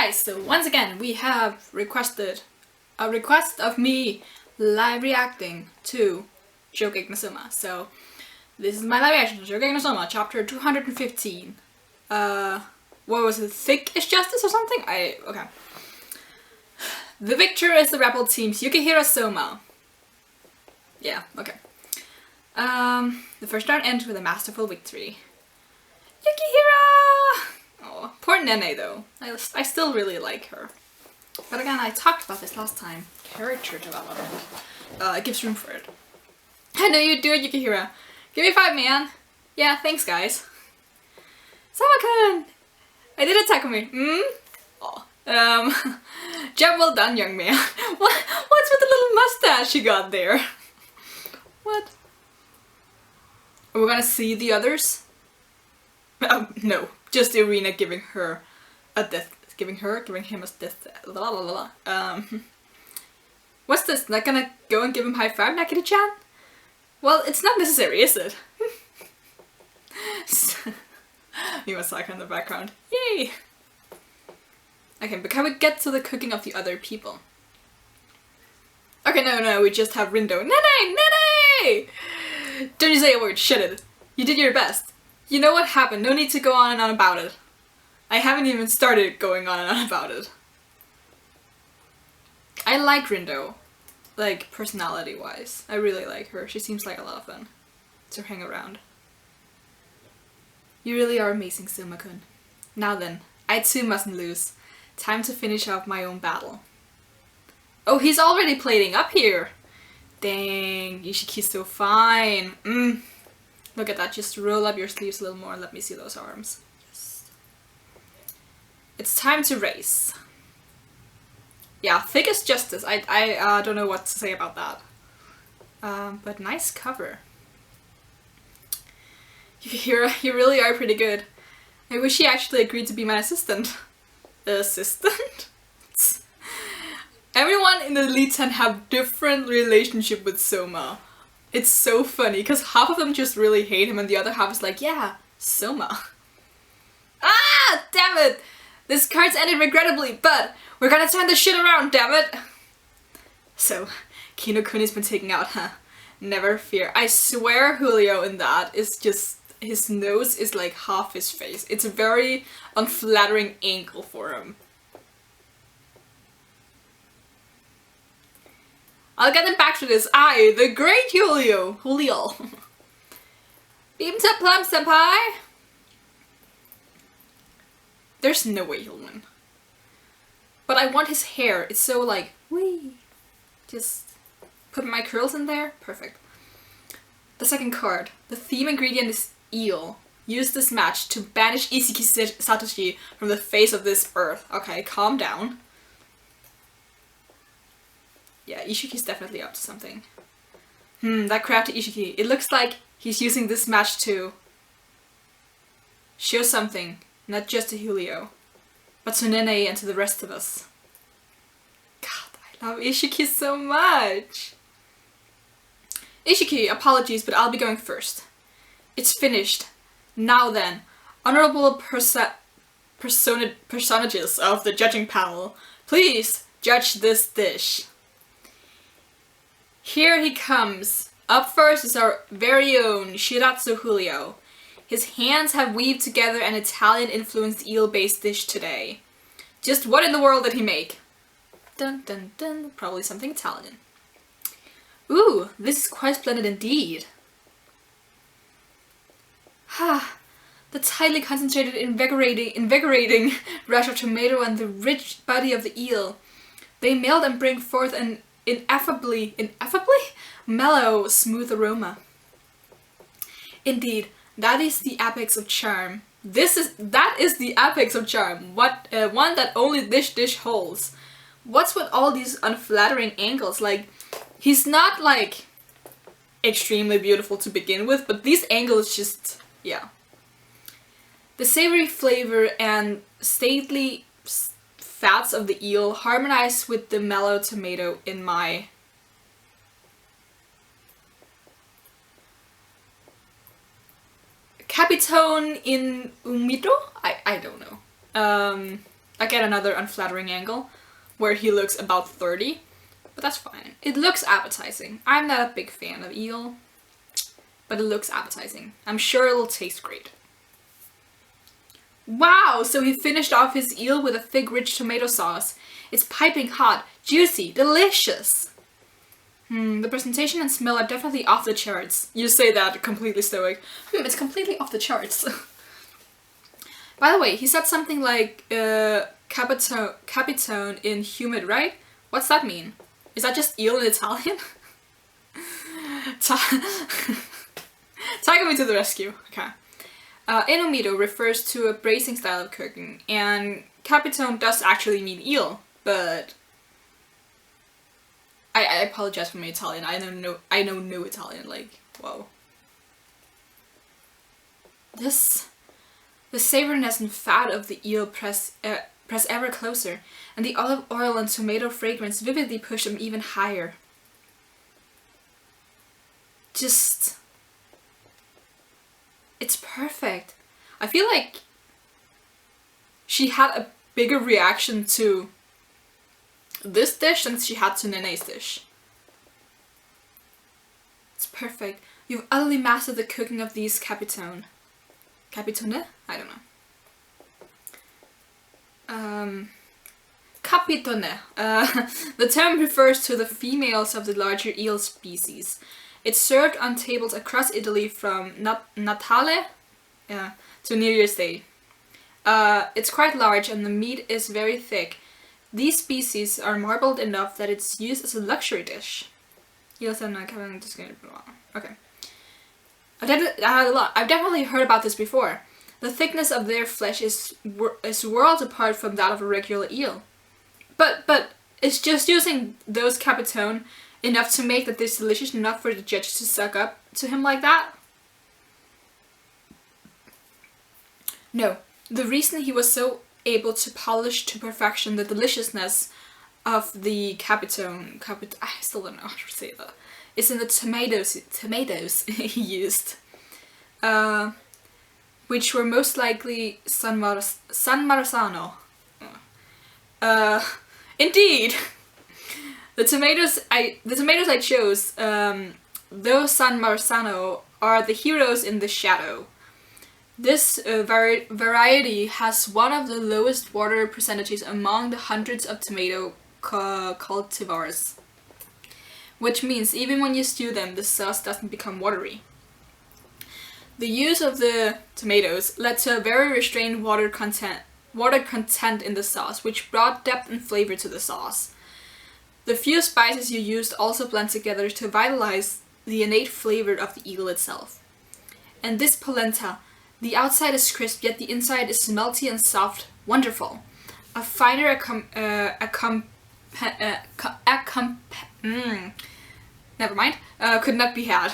Guys, so once again we have requested a request of me live reacting to Shokugeki no Soma. So this is my live reaction to Shokugeki no Soma, chapter 215. What was it? Thick is justice or something? Okay. The victor is the rebel team's Yukihira Soma. Yeah, okay. The first round ends with a masterful victory. Yukihira! Oh, poor Nene though. I still really like her. But again, I talked about this last time. Character development. It gives room for it. I know you do it, Yukihira. Give me 5, man. Yeah, thanks guys. Soma-kun! I did attack me. Oh. Job well done, young man. What's with the little mustache you got there? What? Are we gonna see the others? No. Just the arena giving her a death. Giving him a death. La la la la. What's this? Not gonna go and give him high five, Nakiri-chan? Well, it's not necessary, is it? You must like her in the background. Yay! Okay, but can we get to the cooking of the other people? Okay, no, we just have Rindo. Nene! Don't you say a word, shut it. You did your best. You know what happened, no need to go on and on about it. I haven't even started going on and on about it. I like Rindo. Like, personality-wise. I really like her. She seems like a lot of fun to hang around. You really are amazing, Soma-kun. Now then, I too mustn't lose. Time to finish off my own battle. Oh, he's already plating up here! Dang, Isshiki's so fine. Look at that, just roll up your sleeves a little more and let me see those arms. Yes. It's time to race. Yeah, thick as justice. I don't know what to say about that. But nice cover. You really are pretty good. I wish he actually agreed to be my assistant. Assistant? Everyone in the Elite 10 have different relationship with Soma. It's so funny, because half of them just really hate him and the other half is like, yeah, Soma. Ah! Damn it! This card's ended regrettably, but we're gonna turn this shit around, damn it! So, Kino-kun has been taken out, huh? Never fear. I swear Julio in that is just, his nose is like half his face. It's a very unflattering angle for him. I'll get him back to this. I, the great Julio. Beam to plum, senpai. There's no way he'll win. But I want his hair. It's so like, wee. Just put my curls in there. Perfect. The second card. The theme ingredient is eel. Use this match to banish Isshiki Satoshi from the face of this earth. Okay, calm down. Yeah, Isshiki's definitely up to something. That crafty Isshiki. It looks like he's using this match to show something, not just to Julio, but to Nene and to the rest of us. God, I love Isshiki so much! Isshiki, apologies, but I'll be going first. It's finished. Now then, honorable personages of the judging panel, please judge this dish. Here he comes. Up first is our very own Shiratsu Julio. His hands have weaved together an Italian-influenced eel-based dish today. Just what in the world did he make? Dun dun dun, probably something Italian. Ooh, this is quite splendid indeed. Ha! The tightly concentrated, invigorating rush of tomato and the rich body of the eel. They melt and bring forth an ineffably mellow, smooth aroma. Indeed, that is the apex of charm. That is the apex of charm. One that only this dish holds. What's with all these unflattering angles? Like, he's not like extremely beautiful to begin with, but these angles just, yeah. The savory flavor and stately fats of the eel harmonize with the mellow tomato in my capitone in umito? I don't know. Again, another unflattering angle where he looks about 30, but that's fine. It looks appetizing. I'm not a big fan of eel, but it looks appetizing. I'm sure it'll taste great. Wow, so he finished off his eel with a thick, rich tomato sauce. It's piping hot, juicy, delicious. The presentation and smell are definitely off the charts. You say that completely stoic. It's completely off the charts. By the way, he said something like capitone in humid, right? What's that mean? Is that just eel in Italian? Tiger me to the rescue. Okay. Inumido refers to a braising style of cooking, and capitone does actually mean eel, but I apologize for my Italian. I know no Italian. Like, whoa. The savoriness and fat of the eel press ever closer, and the olive oil and tomato fragrance vividly push them even higher. Just... it's perfect. I feel like she had a bigger reaction to this dish than she had to Nene's dish. It's perfect. You've utterly mastered the cooking of these capitone. Capitone? I don't know. Capitone. The term refers to the females of the larger eel species. It's served on tables across Italy from Natale to New Year's Day. It's quite large and the meat is very thick. These species are marbled enough that it's used as a luxury dish. Okay. I've definitely heard about this before. The thickness of their flesh is worlds apart from that of a regular eel. But it's just using those capitone enough to make that dish delicious enough for the judge to suck up to him like that? No. The reason he was so able to polish to perfection the deliciousness of the capitone, I still don't know how to say that, is in the tomatoes he used, which were most likely San Marzano. Indeed! The tomatoes I chose, those San Marzano, are the heroes in the shadow. This variety has one of the lowest water percentages among the hundreds of tomato cultivars, which means even when you stew them, the sauce doesn't become watery. The use of the tomatoes led to a very restrained water content in the sauce, which brought depth and flavor to the sauce. The few spices you used also blend together to vitalize the innate flavor of the eel itself. And this polenta, the outside is crisp, yet the inside is melty and soft. Wonderful. A finer could not be had.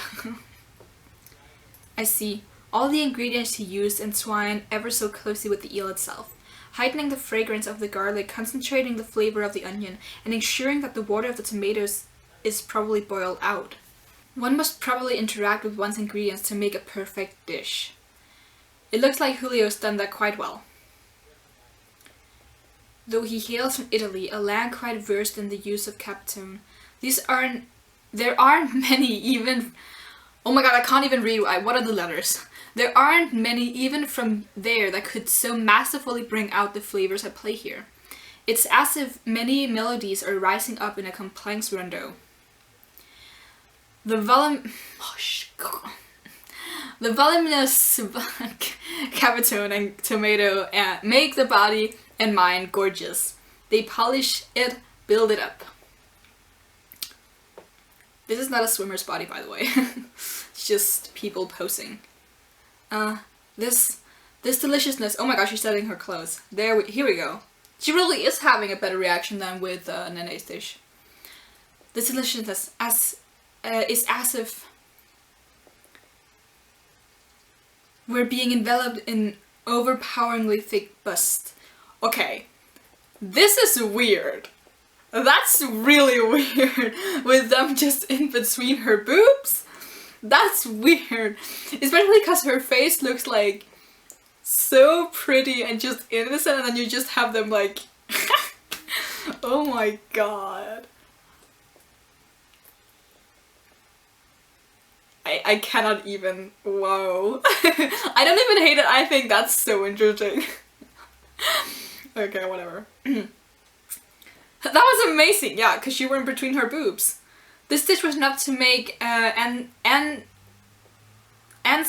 I see. All the ingredients he used entwine ever so closely with the eel itself, heightening the fragrance of the garlic, concentrating the flavor of the onion, and ensuring that the water of the tomatoes is probably boiled out. One must probably interact with one's ingredients to make a perfect dish. It looks like Julio's done that quite well. Though he hails from Italy, a land quite versed in the use of capitone, there aren't many even... Oh my god, I can't even read. What are the letters? There aren't many even from there that could so masterfully bring out the flavors at play here. It's as if many melodies are rising up in a complex rondo. The voluminous capitone and tomato make the body and mind gorgeous. They polish it, build it up. This is not a swimmer's body, by the way. It's just people posing. This deliciousness. Oh my gosh, she's setting her clothes. Here we go. She really is having a better reaction than with Nene's dish. This deliciousness is as if we're being enveloped in overpoweringly thick bust. Okay, this is weird. That's really weird, with them just in between her boobs. That's weird, especially because her face looks like so pretty and just innocent, and then you just have them like oh my god. I cannot even, whoa. I don't even hate it, I think that's so interesting. Okay, whatever. That was amazing, yeah, because she went between her boobs. This dish was enough to make Anne's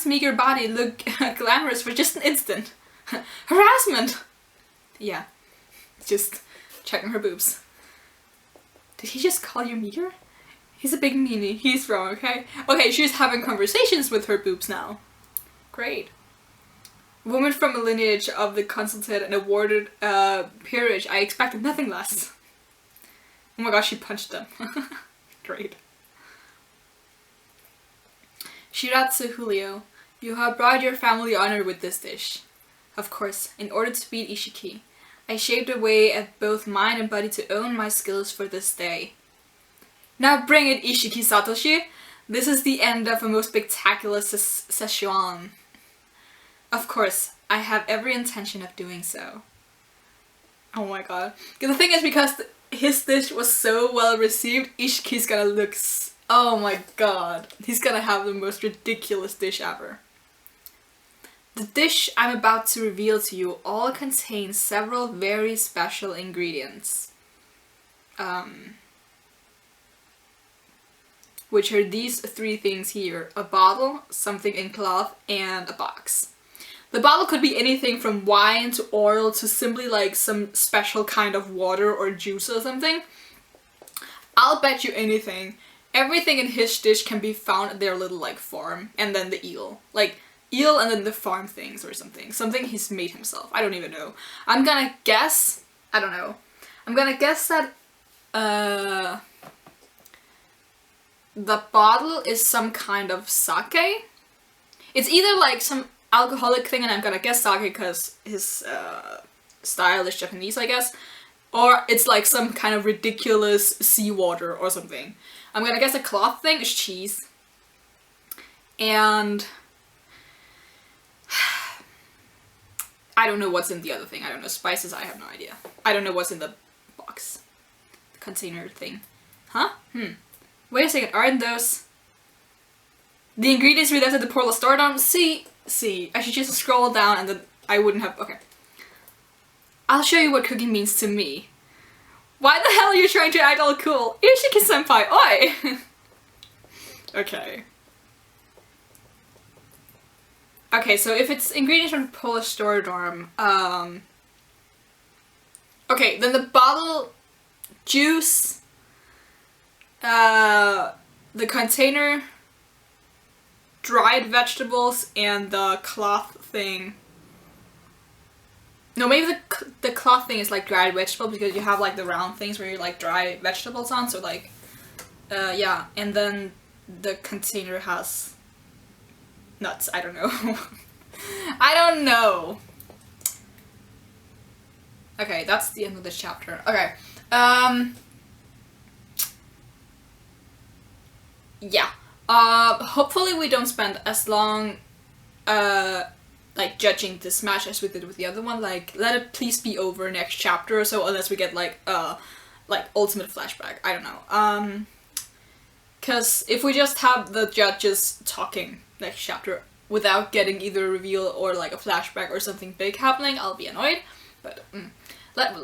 meager body look glamorous for just an instant. Harassment! Yeah, just checking her boobs. Did he just call you meager? He's a big meanie. He's wrong, okay? Okay, she's having conversations with her boobs now. Great. Woman from a lineage of the consulted and awarded peerage. I expected nothing less. Oh my gosh, she punched them. Great. Shiratsu Julio, you have brought your family honor with this dish. Of course, in order to beat Isshiki, I shaved away at both mind and body to own my skills for this day. Now bring it, Isshiki Satoshi! This is the end of a most spectacular session. Of course, I have every intention of doing so. Oh my god. The thing is, because his dish was so well received, Isshiki's gonna look oh my god. He's gonna have the most ridiculous dish ever. The dish I'm about to reveal to you all contains several very special ingredients. Which are these three things here. A bottle, something in cloth, and a box. The bottle could be anything from wine to oil to simply like some special kind of water or juice or something. I'll bet you anything. Everything in his dish can be found at their little like farm, and then the eel. Like eel and then the farm things or something. Something he's made himself. I don't even know. I'm gonna guess, I don't know. I'm gonna guess that the bottle is some kind of sake. It's either like some alcoholic thing, and I'm gonna guess sake because his style is Japanese, I guess. Or it's like some kind of ridiculous seawater or something. I'm gonna guess a cloth thing is cheese. And I don't know what's in the other thing. I don't know. Spices, I have no idea. I don't know what's in the box. The container thing. Huh? Wait a second, aren't those the ingredients we left at the Portal Stardom? See, I should just scroll down and then I wouldn't have, okay. I'll show you what cooking means to me. Why the hell are you trying to act all cool? Isshiki-senpai, oi! Okay. Okay, so if it's ingredients from Polar Stardom, okay, then the bottle, juice, the container, dried vegetables, and the cloth thing. No, maybe the cloth thing is like dried vegetable because you have like the round things where you like dry vegetables on, so like, yeah, and then the container has nuts, I don't know. I don't know. Okay, that's the end of this chapter. Okay, yeah. Hopefully we don't spend as long, like, judging this match as we did with the other one. Like, let it please be over next chapter or so, unless we get, like ultimate flashback. I don't know. Cause if we just have the judges talking next chapter without getting either a reveal or, like, a flashback or something big happening, I'll be annoyed. But,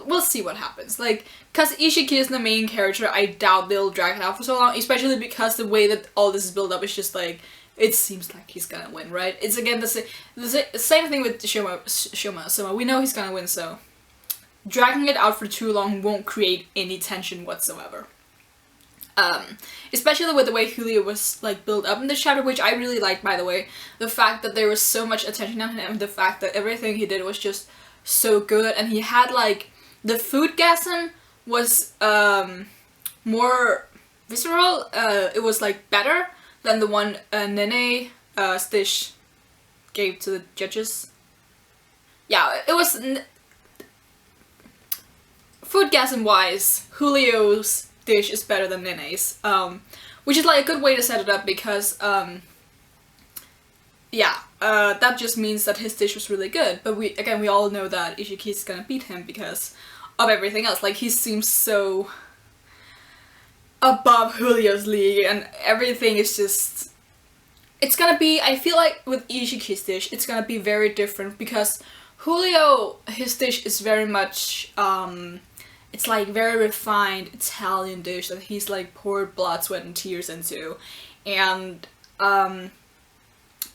we'll see what happens. Like, cause Isshiki is the main character, I doubt they'll drag it out for so long, especially because the way that all this is built up is just like, it seems like he's gonna win, right? It's again the same thing with Soma. We know he's gonna win, so dragging it out for too long won't create any tension whatsoever. Especially with the way Julio was like built up in this chapter, which I really liked, by the way. The fact that there was so much attention on him, the fact that everything he did was just so good, and he had like the food gasm was more visceral. It was like better than the one Nene Stitch gave to the judges. Yeah, it was food gasm wise, Julio's dish is better than Nene's, which is like a good way to set it up because yeah, that just means that his dish was really good. But we all know that Isshiki is gonna beat him because of everything else. Like, he seems so above Julio's league, and everything is just... It's gonna be, I feel like with Isshiki's dish, it's gonna be very different because Julio, his dish is very much, it's like very refined Italian dish that he's like poured blood, sweat, and tears into. And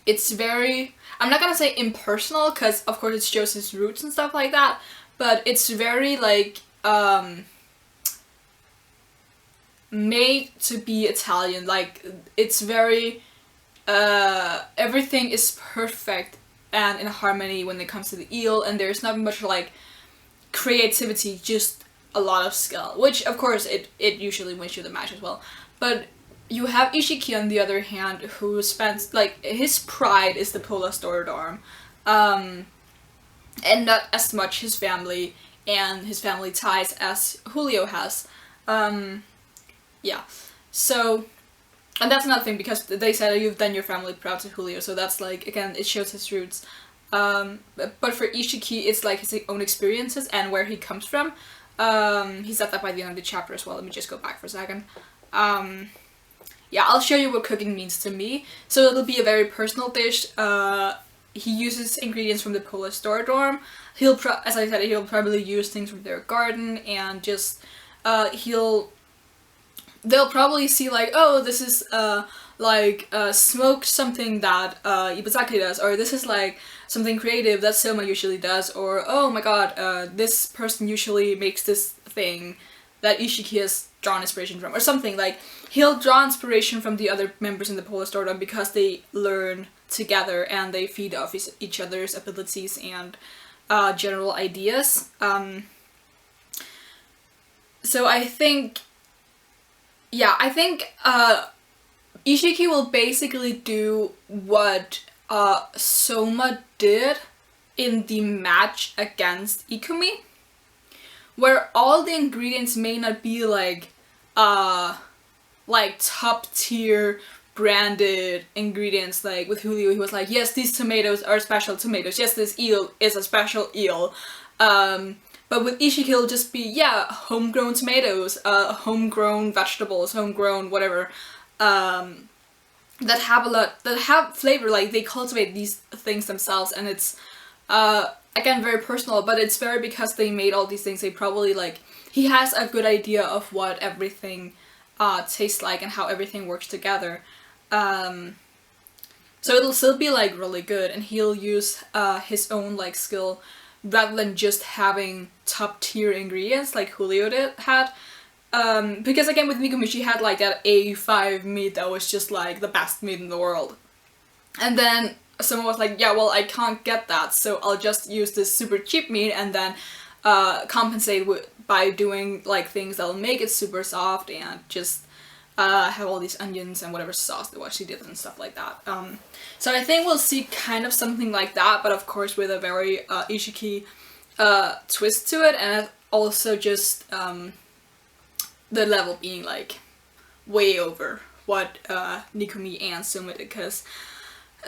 it's very, I'm not gonna say impersonal, because of course it shows his roots and stuff like that, but it's very like made to be Italian. Like, it's very everything is perfect and in harmony when it comes to the eel, and there's not much like creativity, just a lot of skill, which of course it usually wins you the match as well. But you have Isshiki on the other hand, who spends, like, his pride is the Polar Stordorm, and not as much his family and his family ties as Julio has. Yeah, so, and that's another thing, because they said you've done your family proud to Julio, so that's like, again, it shows his roots. But for Isshiki, it's like his own experiences and where he comes from. He said that by the end of the chapter as well. Let me just go back for a second. Yeah, I'll show you what cooking means to me. So it'll be a very personal dish. He uses ingredients from the Polar Stordorm. As I said, he'll probably use things from their garden, and just, they'll probably see like, oh, this is smoked something that Ibazaki does, or this is like something creative that Soma usually does, or oh my god, this person usually makes this thing that Isshiki has drawn inspiration from, or something. Like, he'll draw inspiration from the other members in the Polar Stordom because they learn together and they feed off each other's abilities and general ideas. So I think, yeah, I think Isshiki will basically do what Soma did in the match against Ikumi, where all the ingredients may not be like top tier branded ingredients. Like with Julio, he was like, yes, these tomatoes are special tomatoes, yes, this eel is a special eel. But with Isshiki, it'll just be, yeah, homegrown tomatoes, homegrown vegetables, homegrown whatever, that have flavor. Like, they cultivate these things themselves, and it's again very personal, but it's very because they made all these things. They probably, like, he has a good idea of what everything tastes like and how everything works together. So it'll still be like really good, and he'll use his own like skill rather than just having top tier ingredients like Julio had. Because again, with Mikumi, she had like that A5 meat that was just like the best meat in the world. And then someone was like, yeah, well, I can't get that, so I'll just use this super cheap meat and then compensate by doing like things that'll make it super soft and just have all these onions and whatever sauce that she did and stuff like that. So I think we'll see kind of something like that, but of course with a very Isshiki twist to it, and also just the level being like way over what Nikumi and Soma did, because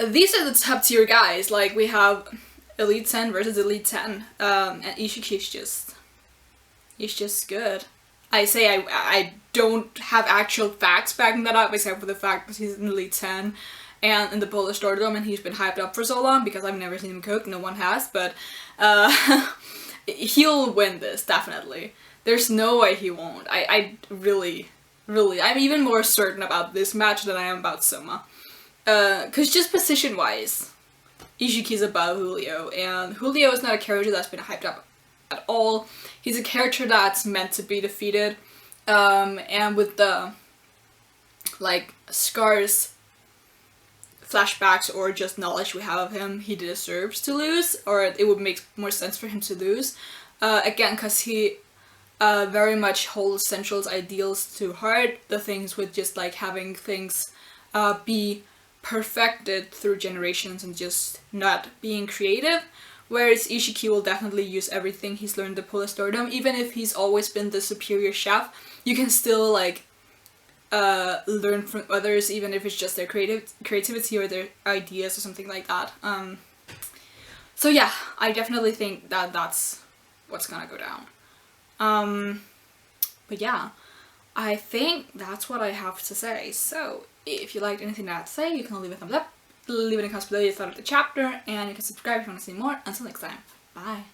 these are the top tier guys. Like, we have Elite 10 versus Elite 10, and Isshiki is just good. I don't have actual facts backing that up, except for the fact that he's in Elite 10 and in the Polar Stordom, and he's been hyped up for so long because I've never seen him cook. No one has, but he'll win this, definitely. There's no way he won't. I really, I'm even more certain about this match than I am about Soma. Because just position-wise, Isshiki's above Julio, and Julio is not a character that's been hyped up at all. He's a character that's meant to be defeated, and with the, like, scarce flashbacks or just knowledge we have of him, he deserves to lose, or it would make more sense for him to lose. Again, because he very much holds Central's ideals to heart, the things with just, like, having things be perfected through generations and just not being creative. Whereas Isshiki will definitely use everything he's learned the Polar Stordom. Even if he's always been the superior chef, you can still, like, learn from others, even if it's just their creativity or their ideas or something like that. So yeah, I definitely think that that's what's gonna go down. But yeah, I think that's what I have to say. So if you liked anything that I had to say, you can leave a thumbs up, leave it in the comments below your thought of the chapter, and you can subscribe if you want to see more. Until next time, bye.